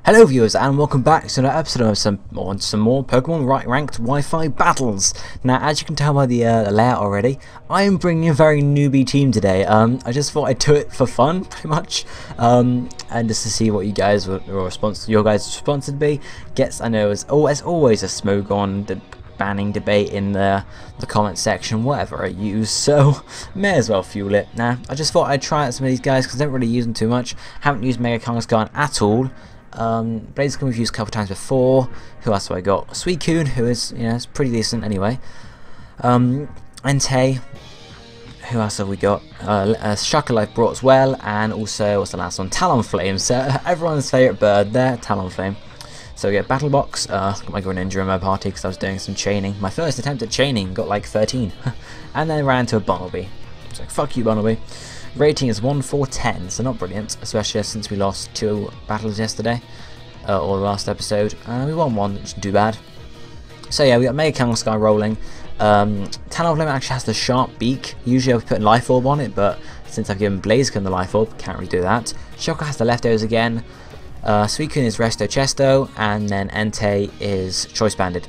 Hello viewers and welcome back to another episode of some more Pokemon ranked Wi-Fi battles. Now as you can tell by the layout already, I am bringing a very newbie team today. I just thought I'd do it for fun pretty much, and just to see what you guys your guys' response would be. I know there's always a smoke on the banning debate in the comment section, whatever I use, so may as well fuel it. Now I just thought I'd try out some of these guys because I don't really use them too much. Haven't used Mega Kangaskhan at all. Blaziken we've used a couple times before. Who else have I got? Suicune, who is, it's pretty decent anyway. Entei. Who else have we got? Shaka Life brought as well, and also what's the last one? Talonflame. So everyone's favourite bird there, Talonflame. So we get Battle Box. Got my Greninja in my party because I was doing some chaining. My first attempt at chaining got like 13, and then ran into a Bunnelby. So fuck you, Bunnelby. Rating is 1-4-10, so not brilliant, especially since we lost 2 battles yesterday, or the last episode. We won 1, which isn't too bad. So yeah, we got Mega Kangaskhan rolling. Talonflame actually has the sharp beak. Usually I would put Life Orb on it, but since I've given Blaziken the Life Orb, can't really do that. Shocker has the leftovers again. Suicune is Resto Chesto, and then Entei is Choice Banded.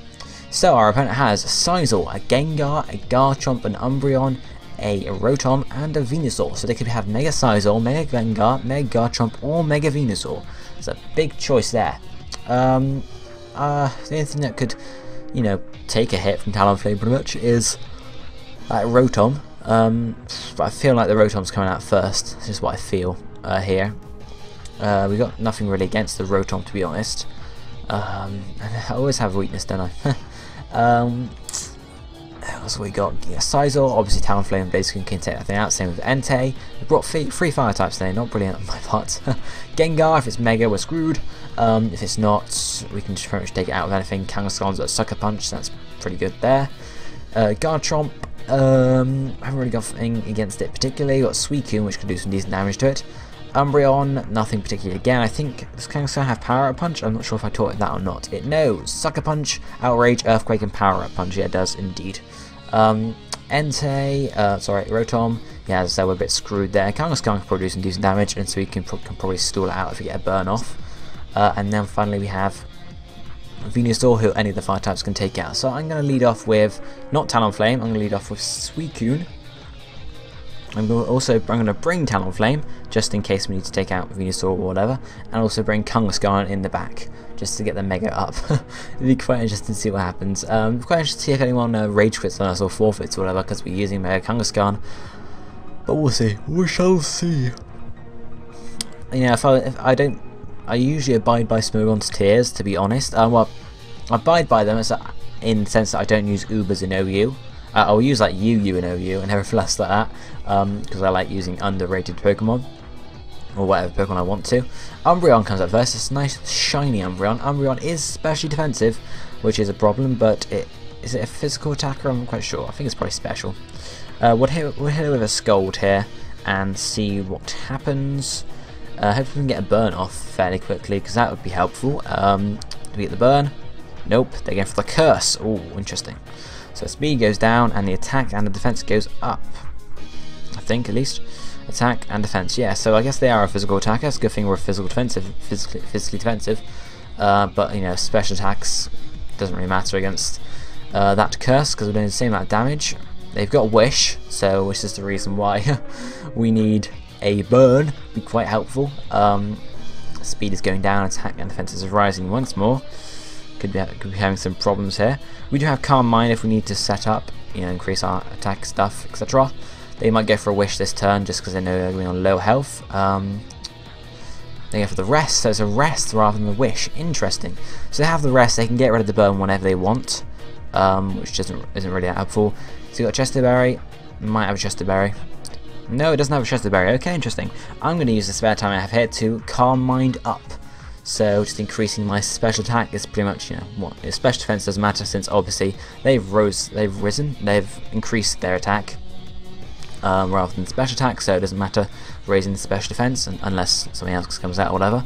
So our opponent has Sizal, a Gengar, a Garchomp, an Umbreon, a Rotom, and a Venusaur. So they could have Mega Sizal, Mega Gengar, Mega Garchomp, or Mega Venusaur. It's a big choice there. The only thing that could, take a hit from Talonflame pretty much is that Rotom. But I feel like the Rotom's coming out first. That's just what I feel here. We got nothing really against the Rotom, to be honest. I always have a weakness, don't I? What else we got? Yeah, Sizal, obviously Talonflame and Blaziken can take that thing out. Same with Entei. We brought 3 fire types today, not brilliant on my part. Gengar, if it's Mega, we're screwed. If it's not, we can just pretty much take it out with anything. Kangaskhan's got a Sucker Punch, so that's pretty good there. Garchomp, I haven't really got anything against it particularly. We've got Suicune, which can do some decent damage to it. Umbreon, nothing particularly again. I think, does Kangaskhan have Power Up Punch? I'm not sure if I taught it that or not. It knows. Sucker Punch, Outrage, Earthquake, and Power Up Punch. Yeah, it does indeed. Entei, Rotom. Yeah, as I said, we're a bit screwed there. Kangaskhan can probably do some decent damage, and so we can probably stall it out if we get a burn off. And then finally we have Venusaur, who any of the fire types can take out. So I'm going to lead off with, not Talonflame, I'm going to lead off with Suicune. I'm going to bring Talonflame, just in case we need to take out Venusaur or whatever, and also bring Kangaskhan in the back, just to get the Mega up. It'd be quite interesting to see what happens. Quite interesting to see if anyone rage quits on us or forfeits or whatever, because we're using Mega Kangaskhan. But we'll see. We shall see. I usually abide by Smogon's tiers, to be honest. Well, I abide by them in the sense that I don't use Ubers in OU. I'll use like UU and OU and everything else like that, because I like using underrated Pokemon, or whatever Pokemon I want to. Umbreon comes up first. It's a nice shiny Umbreon. Umbreon is specially defensive, which is a problem, but is it a physical attacker? I'm not quite sure. I think it's probably special. We'll hit it with a Scold here and see what happens. Hopefully we can get a burn off fairly quickly, because that would be helpful. Do we get the burn? Nope, they're going for the curse. Oh, interesting. So speed goes down and the attack and the defense goes up. I think, at least. Attack and defense, yeah. So I guess they are a physical attacker. It's a good thing we're physically defensive. But special attacks doesn't really matter against that curse, because we're doing the same amount of damage. They've got a wish, so which is the reason why we need a burn. Be quite helpful. Speed is going down, attack and defense is rising once more. Could be having some problems here. We do have Calm Mind if we need to set up, increase our attack stuff, etc. They might go for a wish this turn just because they know they're going on low health. They go for the rest, so it's a rest rather than a wish. Interesting. So they have the rest, they can get rid of the burn whenever they want, which isn't really that helpful. So you got Chester Berry, might have a Chester Berry. No, it doesn't have a Chester Berry. Okay, interesting. I'm going to use the spare time I have here to Calm Mind up. So just increasing my special attack is pretty much, what special defense doesn't matter, since obviously they've increased their attack rather than special attack, so it doesn't matter raising the special defense unless something else comes out or whatever.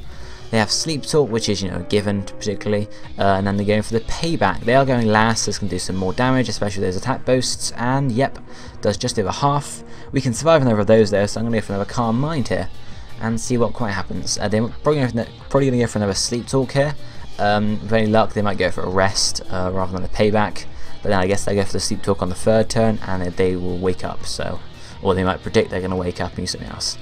They have Sleep Talk, which is given particularly, and then they're going for the payback. They are going last, so this can do some more damage, especially those attack boosts, and yep, does just over half. We can survive another of those though, so I'm going to go for another Calm Mind here. and see what quite happens. They're probably going to go for another Sleep Talk here. With any luck, they might go for a rest rather than a payback. But then I guess they go for the Sleep Talk on the third turn, and they will wake up. So, or they might predict they're going to wake up and use something else.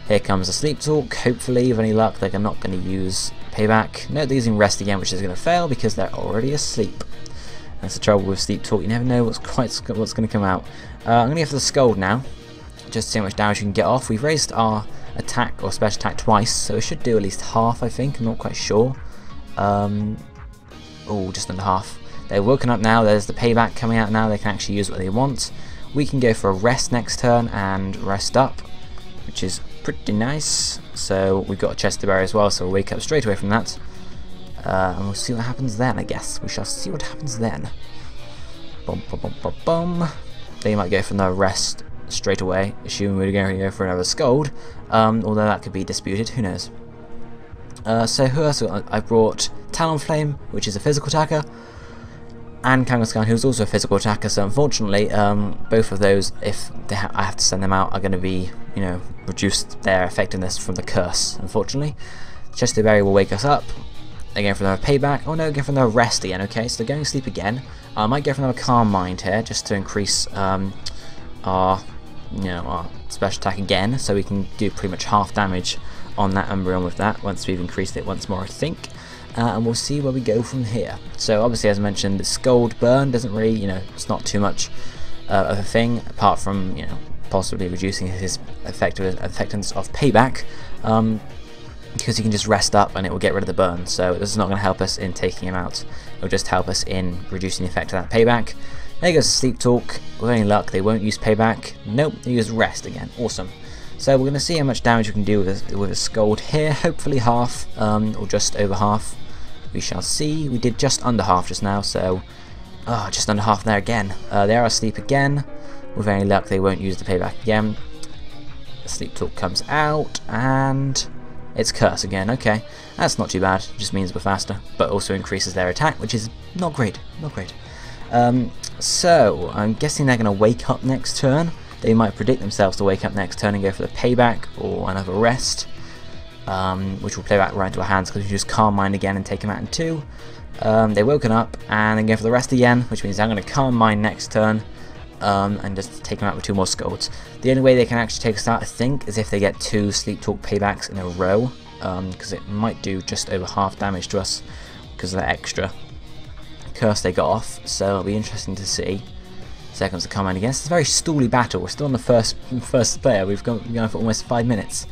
Here comes the Sleep Talk. Hopefully, with any luck, they're not going to use payback. No, they're using rest again, which is going to fail because they're already asleep. That's the trouble with Sleep Talk. You never know what's going to come out. I'm going to go for the Scold now, just to see how much damage you can get off. We've raised our attack or special attack twice, so it should do at least half. I think. I'm not quite sure. Oh, just under half. They're woken up now. There's the payback coming out now. They can actually use what they want. We can go for a rest next turn and rest up, which is pretty nice. So we've got a Chester Berry as well, so we'll wake up straight away from that. And we'll see what happens then, I guess. We shall see what happens then. Boom, boom, boom, boom, boom. They might go for another rest straight away, assuming we're going to go for another Scold. Although that could be disputed, who knows. So who else? I brought Talonflame, which is a physical attacker, and Kangaskhan, who's also a physical attacker. So unfortunately, both of those, if I have to send them out, are going to be, reduced their effectiveness from the curse. Unfortunately, Chester Berry will wake us up. They're going for another payback. Oh no, going for another rest again. Okay, so they're going to sleep again. I might go for another Calm Mind here, just to increase our special attack again, so we can do pretty much half damage on that Umbreon with that once we've increased it once more, I think. And we'll see where we go from here. So obviously, as I mentioned, the Scold Burn doesn't really, it's not too much of a thing, apart from, possibly reducing his effectiveness of payback, because he can just rest up and it will get rid of the burn. So this is not going to help us in taking him out. It will just help us in reducing the effect of that payback. There goes Sleep Talk. With any luck, they won't use payback. Nope, they use rest again. Awesome. So we're going to see how much damage we can do with a Scold here. Hopefully half, or just over half. We shall see. We did just under half just now, so just under half there again. They are asleep again. With any luck, they won't use the payback again. The Sleep Talk comes out, and it's Curse again. Okay, that's not too bad. It just means we're faster, but also increases their attack, which is not great. Not great. So I'm guessing they're going to wake up next turn. They might predict themselves to wake up next turn and go for the payback or another rest, which will play back right into our hands because we just Calm Mind again and take them out in 2. They're woken up and then go for the rest again, which means I'm going to Calm Mind next turn and just take them out with 2 more Scolds. The only way they can actually take us out, I think, is if they get 2 Sleep Talk paybacks in a row, because it might do just over half damage to us because of that extra curse they got off. So it'll be interesting to see. So here comes the Calm Mind again. It's a very stally battle. We're still on the first player. We've gone for almost 5 minutes.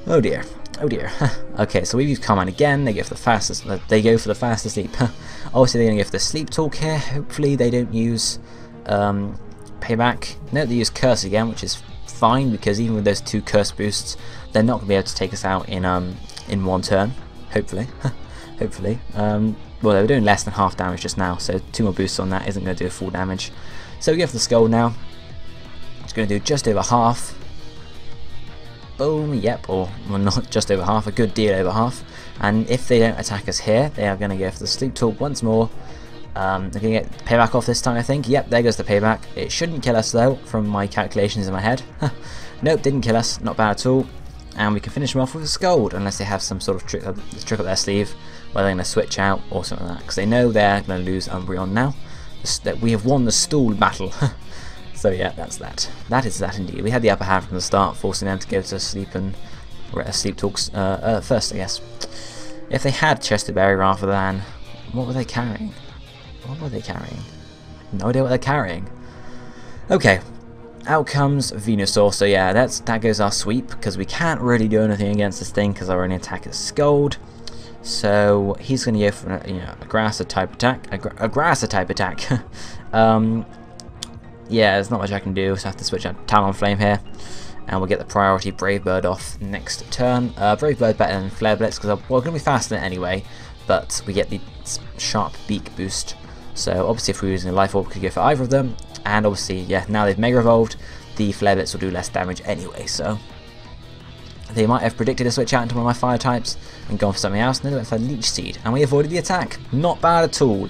Oh dear. Oh dear. Okay, so we've used Calm Mind again. They go for the fastest. They go for the fastest sleep. Obviously, they're going to go for the Sleep Talk here. Hopefully, they don't use payback. No, they use Curse again, which is fine because even with those 2 curse boosts, they're not going to be able to take us out in 1 turn. Hopefully, hopefully. Well, they were doing less than half damage just now, so 2 more boosts on that isn't going to do full damage. So we go for the Scold now. It's going to do just over half. Boom, yep, or well, not just over half, a good deal over half. And if they don't attack us here, they are going to go for the Sleep Talk once more. They're going to get payback off this time, I think. Yep, there goes the payback. It shouldn't kill us, though, from my calculations in my head. Nope, didn't kill us. Not bad at all. And we can finish them off with a Scold, unless they have some sort of trick up their sleeve, where they're going to switch out or something like that. Because they know they're going to lose Umbreon now. That we have won the stall battle. So yeah, that's that. That is that indeed. We had the upper hand from the start, forcing them to go to sleep and Sleep Talks first, I guess. If they had Chester Berry rather than... What were they carrying? What were they carrying? No idea what they're carrying. Okay. Out comes Venusaur. So yeah, that goes our sweep, because we can't really do anything against this thing because our only attack is Scold. So he's going to go for a Grasser type attack. A Grasser type attack. Yeah, there's not much I can do, so I have to switch out Talonflame here. And we'll get the priority Brave Bird off next turn. Brave Bird better than Flare Blitz, because we're going to be faster than it anyway. But we get the sharp beak boost. So obviously if we were using a Life Orb, we could go for either of them. And obviously, yeah, now they've Mega Evolved, the Flare Blitz will do less damage anyway, so... They might have predicted a switch out into one of my fire types and gone for something else, and then they went for Leech Seed, and we avoided the attack. Not bad at all.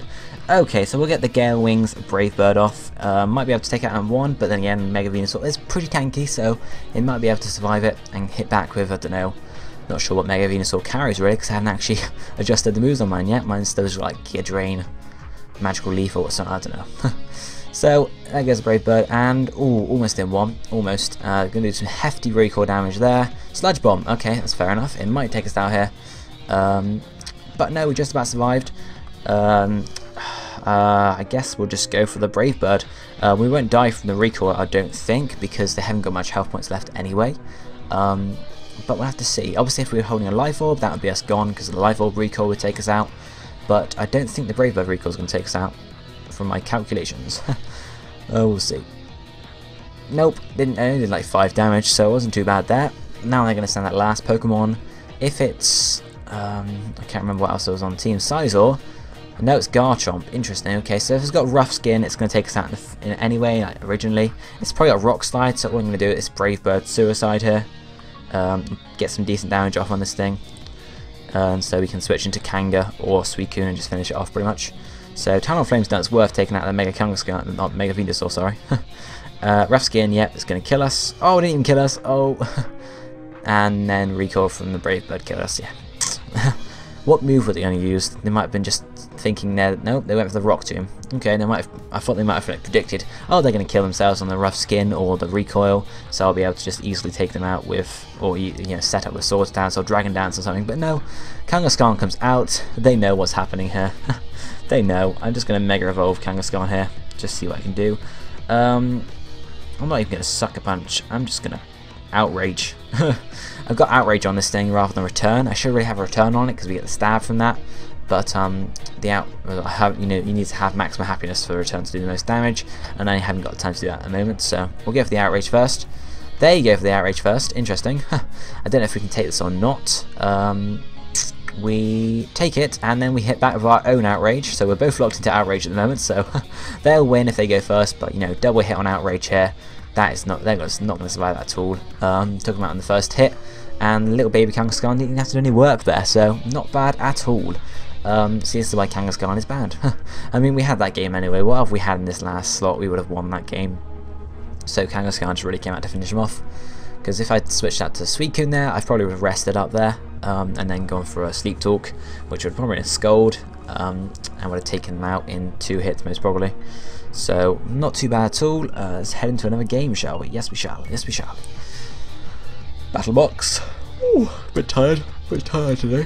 Okay, so we'll get the Gale Wings Brave Bird off. Might be able to take it out in one, but then again, Mega Venusaur is pretty tanky, so it might be able to survive it and hit back with, I don't know, not sure what Mega Venusaur carries really, because I haven't actually adjusted the moves on mine yet. Mine's those like Gear Drain, Magical Leaf or something, I don't know. So, there goes the Brave Bird, and ooh, almost in one, almost. Gonna do some hefty recoil damage there. Sludge Bomb, okay, that's fair enough. It might take us out here. But no, we just about survived. I guess we'll just go for the Brave Bird. We won't die from the recoil, I don't think, because they haven't got much health points left anyway. But we'll have to see. Obviously, if we were holding a Life Orb, that would be us gone, because the Life Orb recoil would take us out. But I don't think the Brave Bird recoil is going to take us out, from my calculations. We'll see. Nope, didn't. I only did like 5 damage, so it wasn't too bad there. Now they're going to send that last Pokemon. If it's... I can't remember what else was on Team Sizor. No, it's Garchomp. Interesting. Okay, so if it's got rough skin, it's going to take us out in anyway, like originally. It's probably got Rock Slide, so what I'm going to do is Brave Bird Suicide here. Get some decent damage off on this thing. So we can switch into Kanga or Suicune and just finish it off pretty much. So Talonflame's done its worth taking out the Mega Kangaskhan, not Mega Venusaur, sorry. Rough Skin, yep, it's going to kill us. Oh, it didn't even kill us. Oh. And then recoil from the Brave Bird kill us, yeah. What move were they going to use? They might have been just thinking there. Nope, they went for the Rock Tomb. Okay, they might have, I thought they might have predicted, oh, they're going to kill themselves on the Rough Skin or the recoil, so I'll be able to just easily take them out with, or you know, set up with Swords Dance or Dragon Dance or something. But no, Kangaskhan comes out. They know what's happening here. They know. I'm just going to Mega Evolve Kangaskhan here, just see what I can do. I'm not even going to Sucker Punch. I'm just going to Outrage. I've got Outrage on this thing rather than Return. I should really have a Return on it because we get the stab from that. But you need to have maximum happiness for Return to do the most damage, and I haven't got time to do that at the moment. So we'll go for the Outrage first. There you go for the Outrage first. Interesting. I don't know if we can take this or not. We take it and then we hit back with our own Outrage. So we're both locked into Outrage at the moment. So they'll win if they go first. But you know, double hit on Outrage here. That is not, they're not going to survive that at all. Took them out on the first hit, and little baby Kangaskhan didn't have to do any work there, so not bad at all. See, this is why Kangaskhan is bad. I mean, we had that game anyway. What have we had in this last slot? We would have won that game. So Kangaskhan just really came out to finish him off. Because if I'd switched that to Suicune there, I probably would have rested up there, and then gone for a Sleep Talk, which would probably have Scold, and would have taken them out in 2 hits most probably. So, not too bad at all. Let's head into another game, shall we? Yes, we shall. Yes, we shall. Battle box. Ooh, a bit tired. A bit tired today.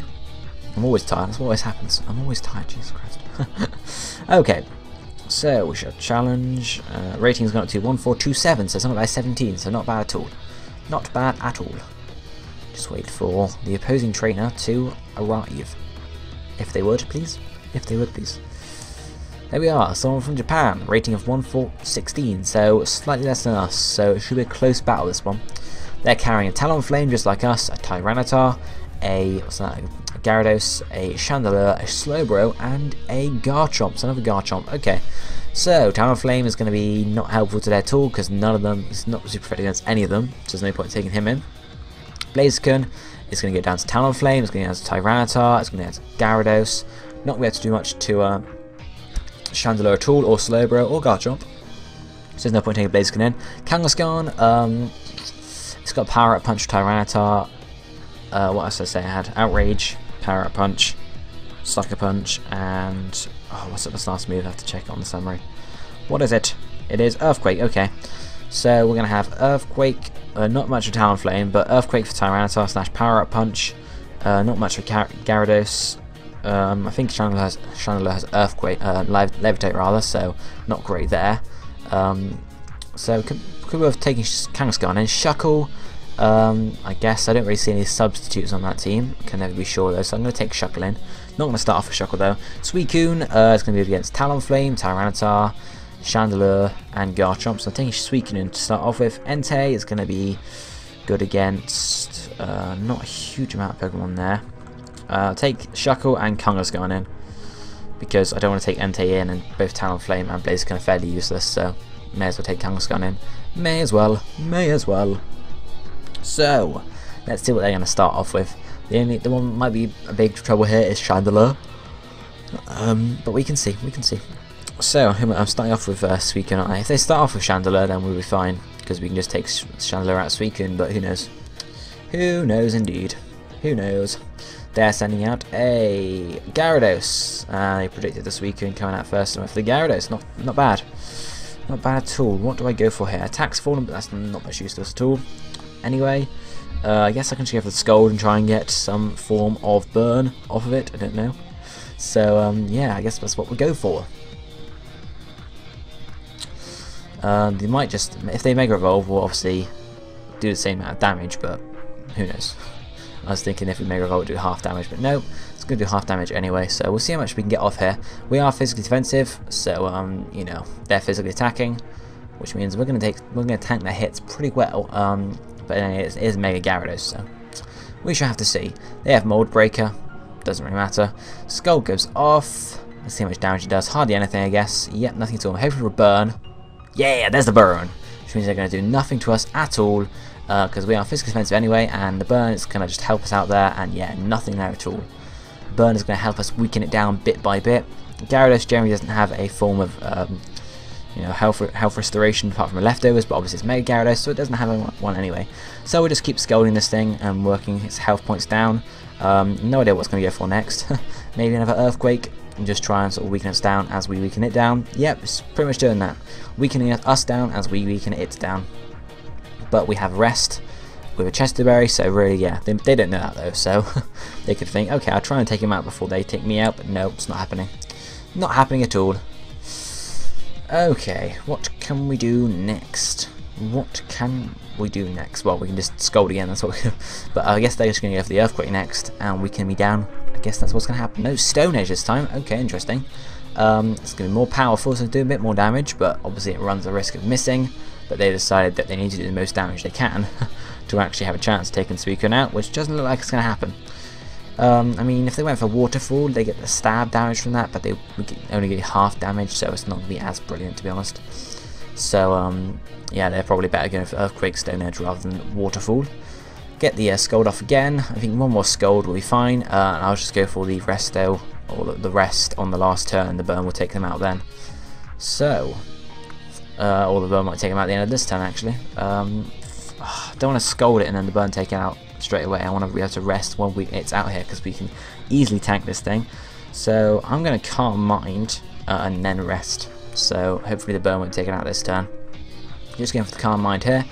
I'm always tired. That's what always happens. I'm always tired, Jesus Christ. Okay, so we shall challenge. Rating's gone up to 1427, so it's not by 17, so not bad at all. Not bad at all. Just wait for the opposing trainer to arrive. If they would, please. If they would, please. There we are, someone from Japan, rating of 1416, so slightly less than us, so it should be a close battle this one. They're carrying a Talonflame just like us, a Tyranitar, a Gyarados, a Chandelure, a Slowbro, and a Garchomp, so another Garchomp. Okay, so Talonflame is going to be not helpful today at all, because none of them is not super effective against any of them, so there's no point taking him in. Blaziken is going to go down to Talonflame, it's going to go down to Tyranitar, it's going to go down to Gyarados. Not going to be able to do much to Chandelure at all, or Slowbro, or Garchomp. So there's no point taking Blaziken in. Kangaskhan, it's got Power Up Punch, Tyranitar. What else did I say? I had Outrage, Power Up Punch, Sucker Punch, and what's the last move? I have to check it on the summary. What is it? It is Earthquake. Okay, so we're gonna have Earthquake. Not much for Talonflame, but Earthquake for Tyranitar / Power Up Punch. Not much for Gyarados. I think Chandelure has Earthquake, Levitate rather, so not great there. So could we have taken Kangaskhan and Shuckle? I guess I don't really see any substitutes on that team. Can never be sure though, so I'm going to take Shuckle in. Not going to start off with Shuckle though. Suicune is going to be against Talonflame, Tyranitar, Chandelure, and Garchomp. So I'm taking Suicune in to start off with. Entei is going to be good against not a huge amount of Pokemon there. I'll take Shuckle and Kangaskhan in, because I don't want to take Entei in, and both Talonflame and Blaziken are fairly useless, so may as well take Kangaskhan in. May as well. May as well. So, let's see what they're going to start off with. The one that might be a big trouble here is Chandelure. But we can see, So I'm starting off with Suicune, aren't I? If they start off with Chandelier, then we'll be fine, because we can just take Chandelier out of Suicune, but who knows? Who knows indeed? Who knows? They're sending out a Gyarados. They predicted the Suicune coming out first, and went for the Gyarados. Not bad. Not bad at all. What do I go for here? Attack's fallen, but that's not much use to us at all. Anyway, I guess I can just go for the Scold and try and get some form of burn off of it. I don't know. So, yeah, I guess that's what we'll go for. They might just, if they Mega Evolve, will obviously do the same amount of damage, but who knows. I was thinking if we Mega Evolve, it would do half damage, but no, it's going to do half damage anyway, so we'll see how much we can get off here. We are physically defensive, so, you know, they're physically attacking, which means we're going to tank their hits pretty well, but anyway, it is Mega Gyarados, so we shall have to see. They have Mold Breaker, doesn't really matter. Skull goes off, let's see how much damage it does, hardly anything I guess, yep, nothing at all. Hoping for a burn. Yeah, there's the burn, which means they're going to do nothing to us at all, because we are physically defensive anyway, and the burn is going to just help us out there, and yeah, nothing there at all. Burn is going to help us weaken it down bit by bit. Gyarados generally doesn't have a form of you know, health restoration apart from the leftovers, but obviously it's Mega Gyarados, so it doesn't have one anyway. So we'll just keep scolding this thing and working its health points down. No idea what's going to go for next. Maybe another Earthquake. And just try and sort of weaken us down as we weaken it down. Yep, it's pretty much doing that. Weakening us down as we weaken it down. But we have Rest with a Chester Berry, so really, yeah, they don't know that though, so they could think, okay, I'll try and take him out before they take me out, but no, it's not happening. Not happening at all. Okay, what can we do next? What can we do next? Well, we can just Scold again, that's what we do. But I guess they're just going to go for the Earthquake next, and weaken me down. I guess that's what's going to happen. No Stone Edge this time. Okay, interesting. It's going to be more powerful, so do a bit more damage, but obviously it runs the risk of missing. But they decided that they need to do the most damage they can to actually have a chance of taking Suicune out, which doesn't look like it's going to happen. I mean, if they went for Waterfall, they get the stab damage from that, but they only get half damage, so it's not going to be as brilliant, to be honest. So, yeah, they're probably better going for Earthquake, Stone Edge rather than Waterfall. Get the Scold off again. I think one more Scold will be fine, and I'll just go for the Resto, or the Rest on the last turn. The Burn will take them out then. So, or the Burn might take them out at the end of this turn actually. I don't want to Scold it and then the Burn take it out straight away. I want to be able to Rest when it's out here, because we can easily tank this thing. So I'm going to Calm Mind and then Rest. So hopefully the Burn won't take it out this turn. Just going for the Calm Mind here,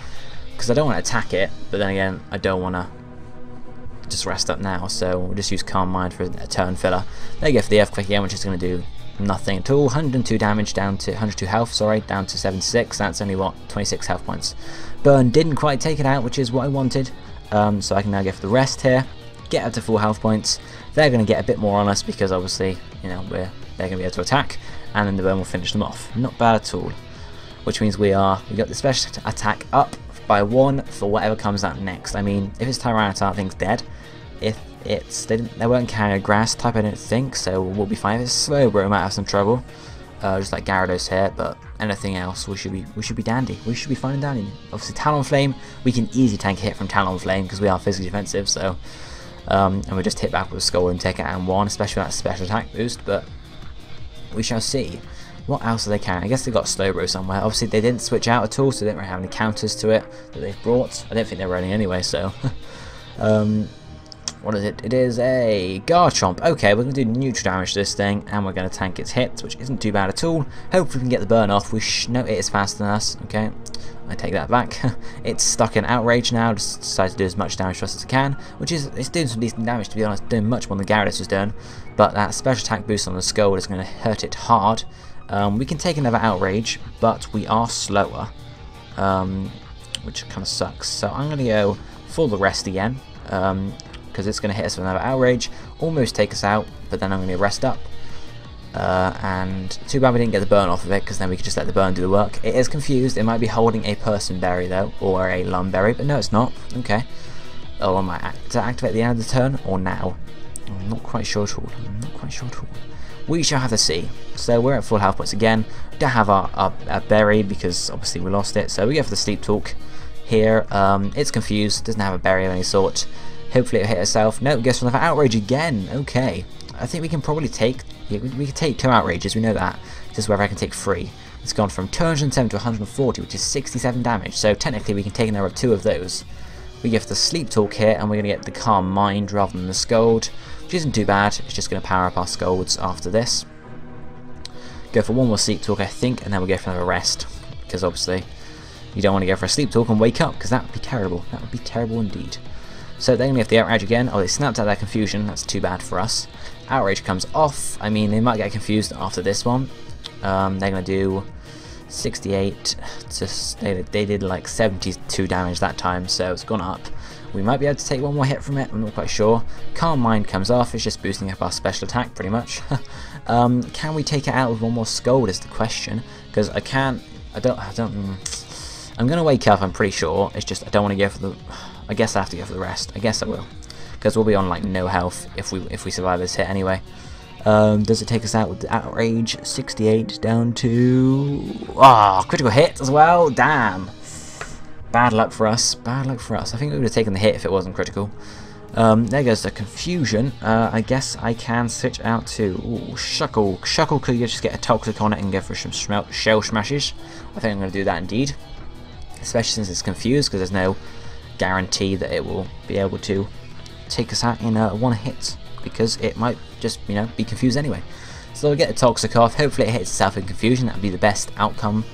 because I don't want to attack it, but then again, I don't want to just rest up now, so we'll just use Calm Mind for a turn filler. There you go for the Earthquake again, which is going to do nothing at all. 102 damage down to 102 health, sorry, down to 76. That's only what, 26 health points. Burn didn't quite take it out, which is what I wanted. So I can now go for the Rest here, get up to full health points. They're going to get a bit more on us because obviously, you know, they're going to be able to attack, and then the Burn will finish them off. Not bad at all. Which means we got the special attack up by 1 for whatever comes out next. I mean, if it's Tyranitar, thing's dead. If it's they won't carry a Grass type, I don't think, so we'll be fine. If it's Slowbro, we might have some trouble, just like Gyarados here. But anything else, we should be dandy. We should be fine and dandy. Obviously, Talonflame, we can easily tank a hit from Talonflame because we are physically defensive. So, and we just hit back with a Skull and take it out in 1, especially with that special attack boost. But we shall see. What else are they carrying? I guess they've got Slowbro somewhere. Obviously, they didn't switch out at all, so they don't really have any counters to it that they've brought. I don't think they're running anyway, so. What is it? It is a Garchomp. Okay, we're going to do neutral damage to this thing, and we're going to tank its hits, which isn't too bad at all. Hopefully we can get the Burn off. We know it is faster than us. Okay, I take that back. It's stuck in Outrage now, just decided to do as much damage to us as it can, which is, it's doing some decent damage, to be honest, doing much more than Gyarados has done. But that special attack boost on the Skull is going to hurt it hard. We can take another Outrage, but we are slower, which kind of sucks. So I'm going to go for the Rest again, because it's going to hit us with another Outrage, almost take us out, but then I'm going to Rest up. And too bad we didn't get the Burn off of it, because then we could just let the Burn do the work. It is confused. It might be holding a Person Berry though, or a Lum Berry, but no, it's not. Okay. Oh, I might activate at the end of the turn, or now. I'm not quite sure at all. We shall have to see. So we're at full health points again. Don't have our berry because obviously we lost it. So we go for the Sleep Talk here. It's confused. Doesn't have a berry of any sort. Hopefully it'll hit itself. No, it goes for another Outrage again. Okay. I think we can probably take Yeah, we can take 2 outrages, we know that. Just whether I can take 3. It's gone from 207 to 140, which is 67 damage, so technically we can take another 2 of those. We give the Sleep Talk here, and we're going to get the Calm Mind rather than the Scold, which isn't too bad. It's just going to power up our Scolds after this. Go for 1 more Sleep Talk, I think, and then we'll go for another Rest, because obviously you don't want to go for a Sleep Talk and wake up, because that would be terrible. That would be terrible indeed. So they're going to have the Outrage again. Oh, they snapped out their Confusion. That's too bad for us. Outrage comes off. I mean, they might get confused after this one. They're going to do 68 to... They did like 72 damage that time, so it's gone up. We might be able to take 1 more hit from it. I'm not quite sure. Calm Mind comes off. It's just boosting up our special attack, pretty much. Can we take it out with 1 more Scold is the question. Because I can't... I'm going to wake up, I'm pretty sure. It's just I don't want to go for the... I guess I have to go for the Rest. I guess I will, because we'll be on like no health if we survive this hit anyway. Does it take us out with the Outrage? 68 down to critical hit as well. Damn, bad luck for us. Bad luck for us. I think we would have taken the hit if it wasn't critical. There goes the Confusion. I guess I can switch out to Shuckle. Shuckle, could you just get a Toxic on it and go for some Shell Smashes? I think I'm going to do that indeed, especially since it's confused, because there's no guarantee that it will be able to take us out in 1 hit, because it might just, you know, be confused anyway. So we'll get the Toxic off. Hopefully it hits itself in Confusion. That would be the best outcome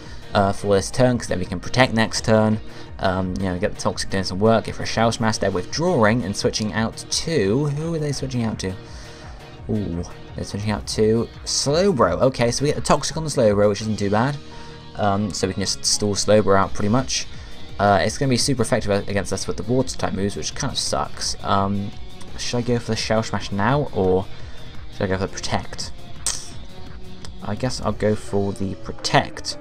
for this turn, because then we can protect next turn. You know, get the Toxic doing some work. Get for a Shell Smash. They're withdrawing and switching out to... Who are they switching out to? Ooh, they're switching out to Slowbro. Okay, so we get the Toxic on the Slowbro, which isn't too bad. So we can just stall Slowbro out pretty much. It's going to be super effective against us with the water type moves, which kind of sucks. Should I go for the Shell Smash now, or should I go for the Protect? I guess I'll go for the Protect,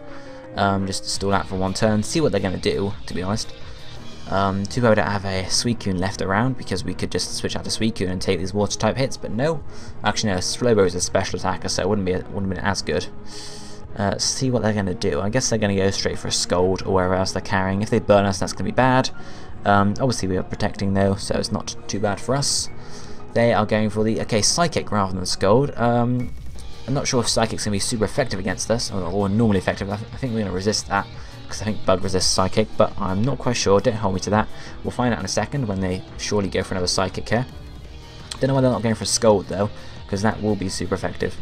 just to stall out for 1 turn, see what they're going to do, to be honest. Too bad we don't have a Suicune left around, because we could just switch out to Suicune and take these water type hits, but no. Actually no, Slowbro is a special attacker, so it wouldn't have been as good. See what they're going to do. I guess they're going to go straight for a Scold or wherever else they're carrying. If they burn us, that's going to be bad. Obviously we are protecting though, so it's not too bad for us. They are going for the Psychic rather than Scold. I'm not sure if Psychic's going to be super effective against us, or normally effective. I think we're going to resist that, because I think Bug resists Psychic, but I'm not quite sure. Don't hold me to that. We'll find out in a second when they surely go for another Psychic here. Don't know why they're not going for a Scold though, because that will be super effective.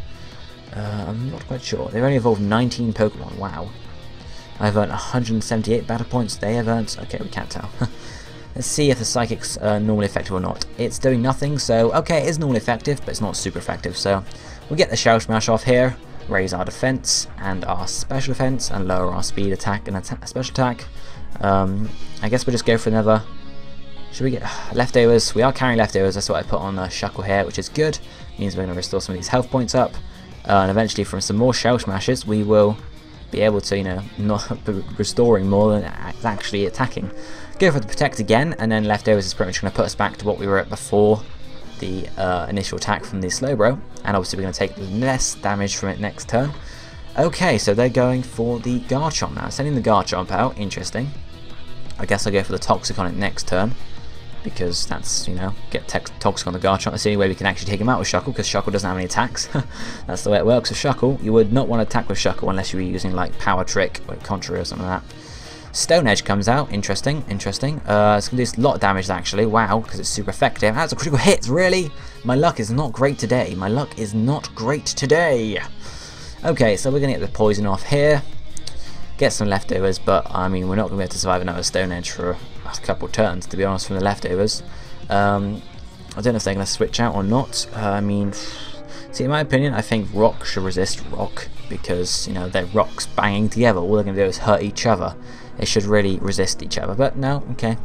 I'm not quite sure. They've only evolved 19 Pokemon. Wow. I've earned 178 battle points. They have earned... Okay, we can't tell. Let's see if the Psychic's normally effective or not. It's doing nothing, so... Okay, it is normally effective, but it's not super effective. So, we'll get the Shell Smash off here, raise our defense and our special defense, and lower our speed attack and special attack. I guess we'll just go for another... Should we get... Leftovers. We are carrying leftovers. That's what I put on Shuckle here, which is good. Means we're going to restore some of these health points up. And eventually from some more Shell Smashes we will be able to, you know, not be restoring more than actually attacking. Go for the Protect again, and then Leftovers is pretty much going to put us back to what we were at before the initial attack from the Slowbro, and obviously we're going to take less damage from it next turn. Okay, so they're going for the Garchomp now, sending the Garchomp out. Interesting. I guess I'll go for the Toxic on it next turn, because that's, you know, get Toxic on the Garchomp. That's the only way we can actually take him out with Shuckle, because Shuckle doesn't have any attacks. That's the way it works with Shuckle. You would not want to attack with Shuckle unless you were using like Power Trick or Contrary or something like that. Stone Edge comes out. Interesting, interesting. It's going to do a lot of damage actually. Wow, because it's super effective. That's a critical hit, really? My luck is not great today. My luck is not great today. Okay, so we're going to get the Poison off here. Get some Leftovers, but I mean, we're not going to be able to survive another Stone Edge for a couple turns, to be honest, from the Leftovers. I don't know if they're going to switch out or not. I mean, see, in my opinion, I think Rock should resist Rock, because, you know, they're rocks banging together. All they're going to do is hurt each other. They should really resist each other, but no, okay.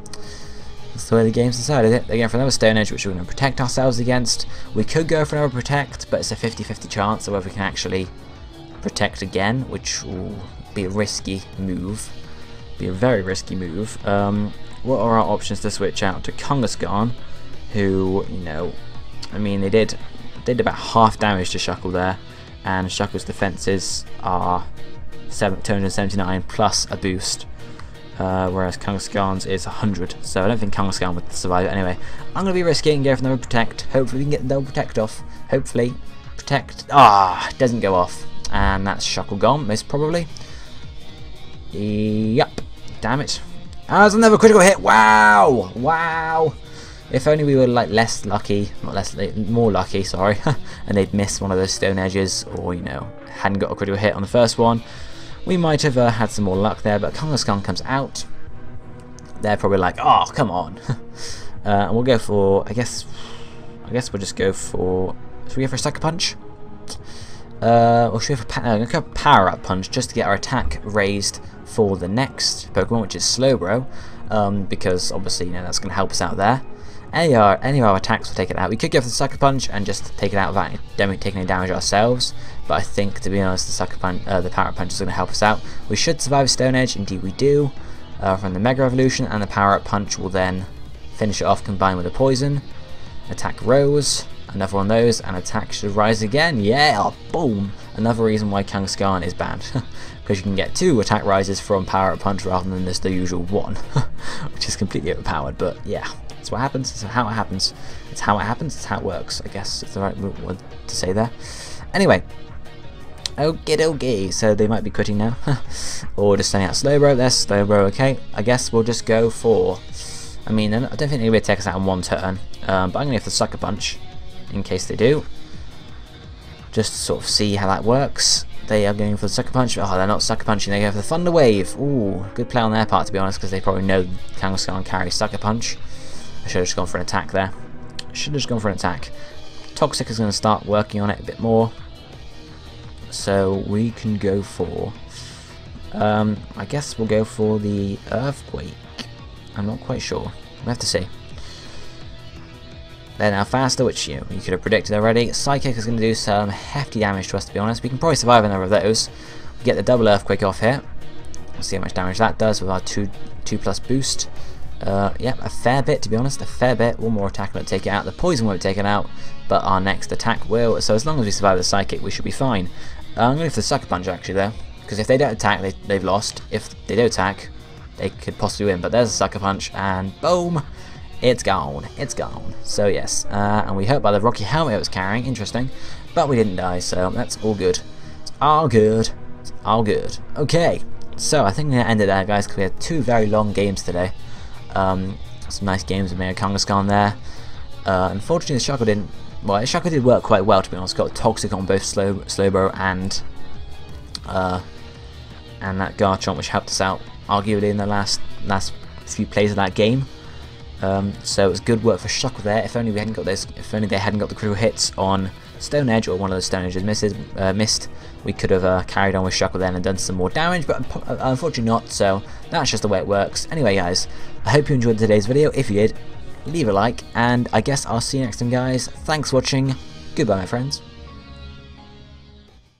That's the way the game's decided it. They're going for another Stone Edge, which we're going to protect ourselves against. We could go for another Protect, but it's a 50-50 chance of whether we can actually protect again, which will be a risky move. Be a very risky move. What are our options to switch out to? Kangaskhan, who, you know, I mean, they did about half damage to Shuckle there, and Shuckle's defenses are 279 plus a boost, whereas Kangaskhan's is 100, so I don't think Kangaskhan would survive it anyway. I'm going to be risky and go for another Protect. Hopefully we can get the double Protect off. Hopefully. protect. Ah, doesn't go off. And that's Shuckle gone, most probably. Yep. Damn it. Ah, there's another critical hit. Wow. Wow. If only we were like less lucky, not less, more lucky, sorry, and they'd missed one of those stone edges, or you know, hadn't got a critical hit on the first one, we might have had some more luck there. But Kangaskhan comes out. They're probably like, oh, come on. And we'll go for, I guess we'll just go for, should we go for a Sucker Punch? Or should we go for Power Up Punch, just to get our attack raised for the next Pokemon, which is Slowbro, because obviously, you know, that's going to help us out there. Any of our attacks will take it out. We could go for the Sucker Punch and just take it out without taking any damage ourselves, but I think, to be honest, the Power Up Punch is going to help us out. We should survive Stone Edge, indeed we do, from the Mega Evolution, and the Power Up Punch will then finish it off combined with the Poison. Attack Rose, another one of those, and attack should rise again. Yeah, boom! Another reason why Kangaskhan is banned, because you can get 2 attack rises from Power Up Punch rather than just the usual 1, which is completely overpowered, but yeah. That's what happens. That's how it happens. It's how it happens. It's how it works. I guess it's the right word to say there. Anyway, okay. So they might be quitting now, or just sending out Slowbro. There's Slowbro. Okay, I guess we'll just go for. I mean, I don't think they're gonna take us out in one turn, but I'm gonna go for the Sucker Punch in case they do. Just to sort of see how that works. They are going for the Sucker Punch. Oh, they're not Sucker Punching. They go for the Thunder Wave. Ooh, good play on their part, to be honest, because they probably know Kangaskhan carries Sucker Punch. I should have just gone for an attack there. Should have just gone for an attack. Toxic is going to start working on it a bit more. So we can go for... I guess we'll go for the Earthquake. I'm not quite sure. We'll have to see. They're now faster, which you could have predicted already. Psychic is going to do some hefty damage to us, to be honest. We can probably survive another of those. We get the double Earthquake off here. We'll see how much damage that does with our 2+ boost. Yeah, a fair bit, to be honest, a fair bit. One more attack won't take it out. The Poison won't take it out, but our next attack will. So as long as we survive the Psychic, we should be fine. I'm going for the Sucker Punch, actually, though, because if they don't attack, they've lost. If they don't attack, they could possibly win. But there's a Sucker Punch, and boom, it's gone. It's gone. So yes, and we hurt by the Rocky Helmet it was carrying. Interesting, but we didn't die, so that's all good. It's all good. It's all good. Okay, so I think I'm going to end it there, guys, because we had 2 very long games today. Some nice games with Kangaskhan there. Unfortunately, the Shuckle didn't. Well, the Shuckle did work quite well, to be honest. Got Toxic on both Slowbro and that Garchomp, which helped us out arguably in the last few plays of that game. So it was good work for Shuckle there. If only we hadn't got those. If only they hadn't got the critical hits on Stone Edge, or one of the Stone Edges missed, we could have carried on with Shuckle then and done some more damage, but unfortunately not, so that's just the way it works. Anyway, guys, I hope you enjoyed today's video. If you did, leave a like, and I guess I'll see you next time, guys. Thanks for watching. Goodbye, my friends.